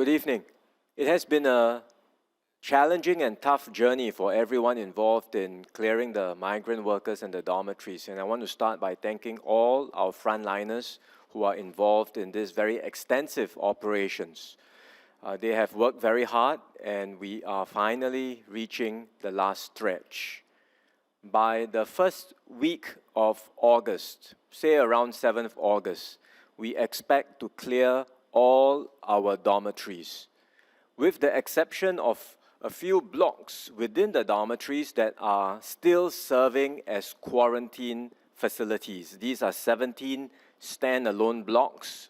Good evening. It has been a challenging and tough journey for everyone involved in clearing the migrant workers and the dormitories. And I want to start by thanking all our frontliners who are involved in this very extensive operations. They have worked very hard, and we are finally reaching the last stretch. By the first week of August, say around 7th August, we expect to clear all our dormitories, with the exception of a few blocks within the dormitories that are still serving as quarantine facilities. These are 17 standalone blocks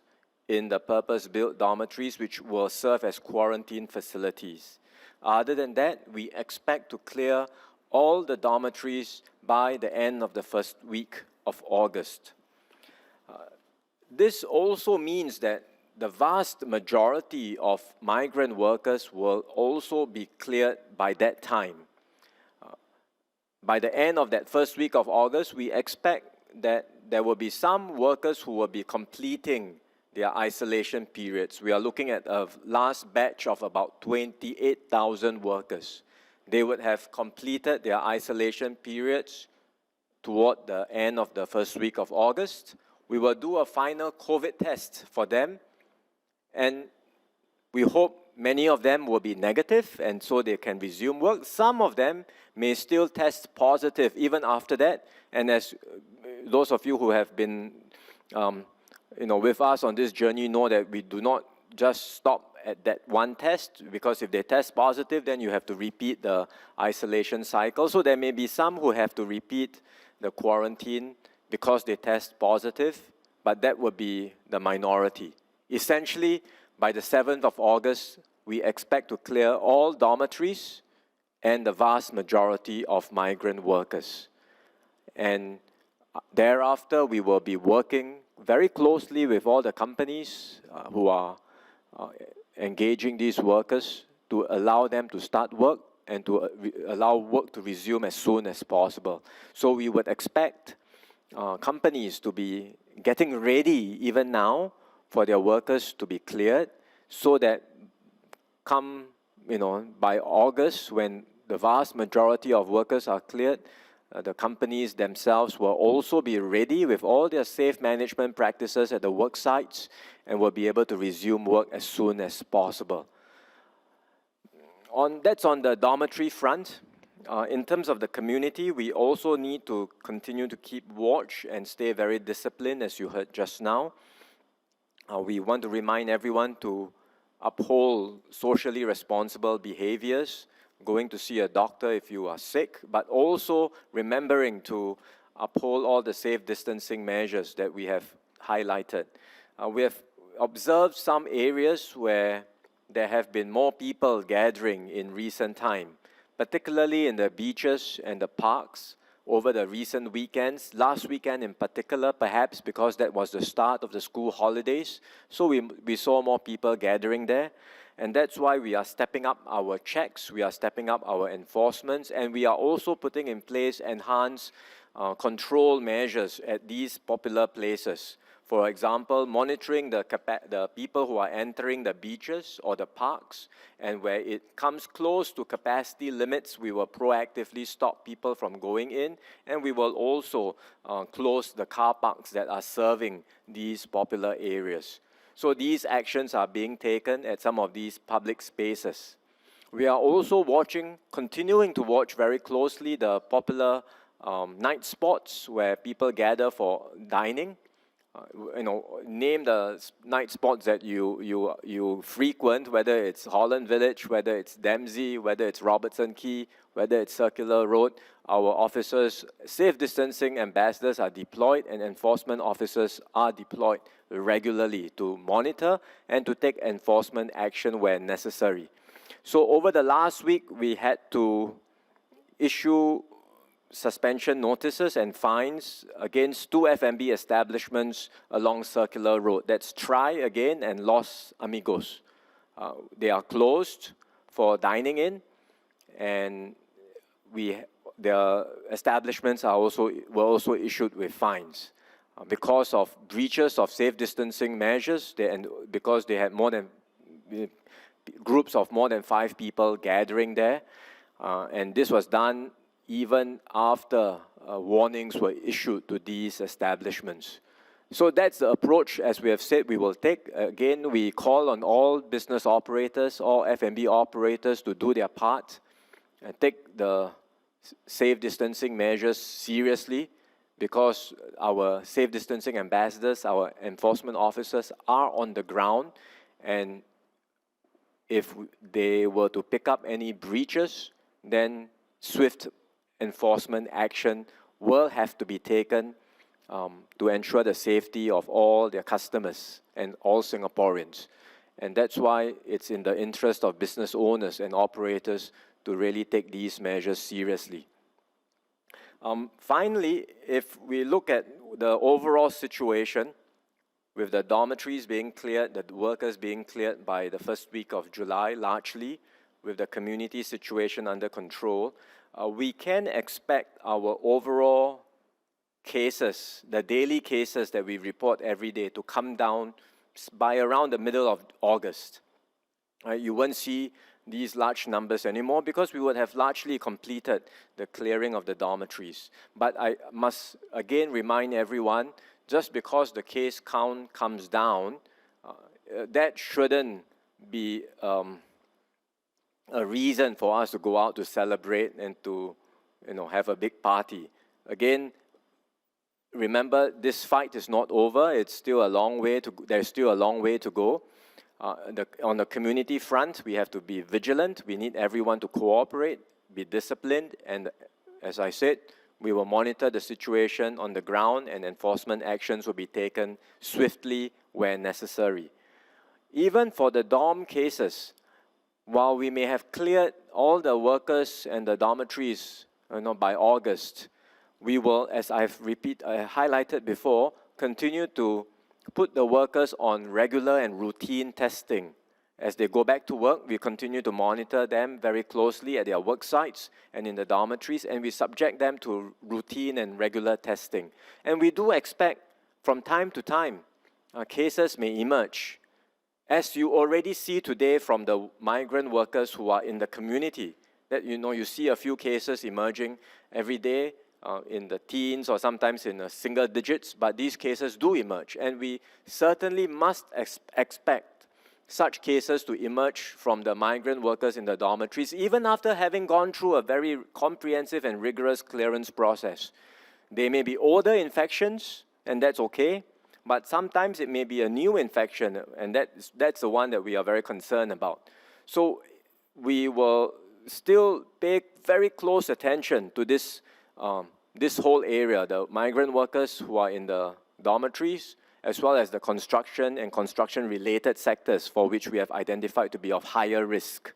in the purpose-built dormitories which will serve as quarantine facilities. Other than that, we expect to clear all the dormitories by the end of the first week of August. This also means that the vast majority of migrant workers will also be cleared by that time. By the end of that first week of August, we expect that there will be some workers who will be completing their isolation periods. We are looking at a last batch of about 28,000 workers. They would have completed their isolation periods toward the end of the first week of August. We will do a final COVID test for them, and we hope many of them will be negative, and so they can resume work. Some of them may still test positive even after that. And as those of you who have been with us on this journey know that we do not just stop at that one test, because if they test positive, then you have to repeat the isolation cycle. So there may be some who have to repeat the quarantine because they test positive, but that would be the minority. Essentially, by the 7th of August, we expect to clear all dormitories and the vast majority of migrant workers. And thereafter, we will be working very closely with all the companies who are engaging these workers to allow them to start work and to allow work to resume as soon as possible. So we would expect companies to be getting ready even now for their workers to be cleared, so that by August, when the vast majority of workers are cleared, the companies themselves will also be ready with all their safe management practices at the work sites and will be able to resume work as soon as possible. That's on the dormitory front. In terms of the community, we also need to continue to keep watch and stay very disciplined, as you heard just now. We want to remind everyone to uphold socially responsible behaviors, going to see a doctor if you are sick, but also remembering to uphold all the safe distancing measures that we have highlighted. We have observed some areas where there have been more people gathering in recent time, particularly in the beaches and the parks over the recent weekends. Last weekend in particular, perhaps because that was the start of the school holidays, so we saw more people gathering there. And that's why we are stepping up our checks, we are stepping up our enforcements, and we are also putting in place enhanced control measures at these popular places. For example, monitoring the people who are entering the beaches or the parks, and where it comes close to capacity limits, we will proactively stop people from going in, and we will also close the car parks that are serving these popular areas. So these actions are being taken at some of these public spaces. We are also continuing to watch very closely the popular night spots where people gather for dining. Name the night spots that you frequent, whether it's Holland Village, whether it's Dempsey, whether it's Robertson Quay, whether it's Circular Road. Our officers, safe distancing ambassadors are deployed, and enforcement officers are deployed regularly to monitor and to take enforcement action where necessary. So over the last week, we had to issue suspension notices and fines against 2 F&B establishments along Circular Road. That's Try Again and Los Amigos. They are closed for dining in, and their establishments were also issued with fines. Because of breaches of safe distancing measures, because they had more than groups of more than 5 people gathering there. And this was done even after warnings were issued to these establishments. So that's the approach, as we have said, we will take. Again, we call on all business operators, all F&B operators to do their part and take the safe distancing measures seriously, because our safe distancing ambassadors, our enforcement officers are on the ground, and if they were to pick up any breaches, then swift enforcement action will have to be taken to ensure the safety of all their customers and all Singaporeans. And that's why it's in the interest of business owners and operators to really take these measures seriously. Finally, if we look at the overall situation, with the dormitories being cleared, the workers being cleared by the first week of July, largely, with the community situation under control, we can expect our overall cases, the daily cases that we report every day, to come down by around the middle of August. You won't see these large numbers anymore because we would have largely completed the clearing of the dormitories. But I must again remind everyone, just because the case count comes down, that shouldn't be a reason for us to go out to celebrate and to, have a big party. Again, remember, this fight is not over. It's still a long way to. There's still a long way to go. On the community front, we have to be vigilant. We need everyone to cooperate, be disciplined, and as I said, we will monitor the situation on the ground, and enforcement actions will be taken swiftly where necessary. Even for the dorm cases, while we may have cleared all the workers and the dormitories by August, we will, as I highlighted before, continue to put the workers on regular and routine testing. As they go back to work, we continue to monitor them very closely at their work sites and in the dormitories, and we subject them to routine and regular testing. And we do expect, from time to time, cases may emerge. As you already see today from the migrant workers who are in the community, that you see a few cases emerging every day, in the teens or sometimes in single digits, but these cases do emerge, and we certainly must expect such cases to emerge from the migrant workers in the dormitories, even after having gone through a very comprehensive and rigorous clearance process. They may be older infections, and that's okay, but sometimes it may be a new infection, and that's the one that we are very concerned about. So we will still pay very close attention to this whole area, the migrant workers who are in the dormitories, as well as the construction and construction-related sectors for which we have identified to be of higher risk.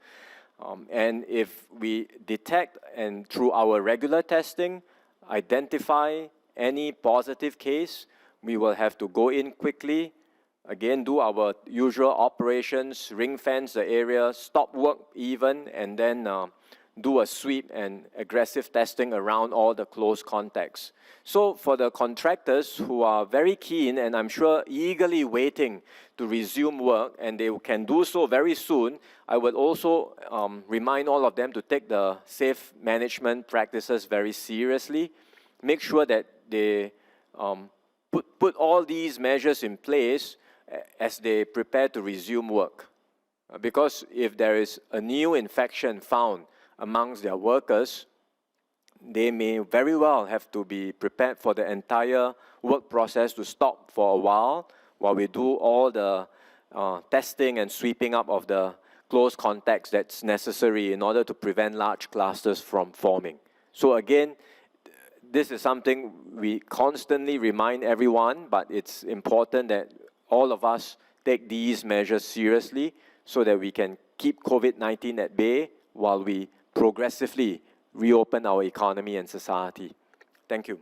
And if we detect and through our regular testing, identify any positive case, we will have to go in quickly, again, do our usual operations, ring-fence the area, stop work even, and then do a sweep and aggressive testing around all the close contacts. So for the contractors who are very keen, and I'm sure eagerly waiting to resume work, and they can do so very soon, I would also remind all of them to take the safe management practices very seriously. Make sure that they put all these measures in place as they prepare to resume work. Because if there is a new infection found amongst their workers, they may very well have to be prepared for the entire work process to stop for a while we do all the testing and sweeping up of the close contacts that's necessary in order to prevent large clusters from forming. So again, this is something we constantly remind everyone, but it's important that all of us take these measures seriously so that we can keep COVID-19 at bay while we progressively reopen our economy and society. Thank you.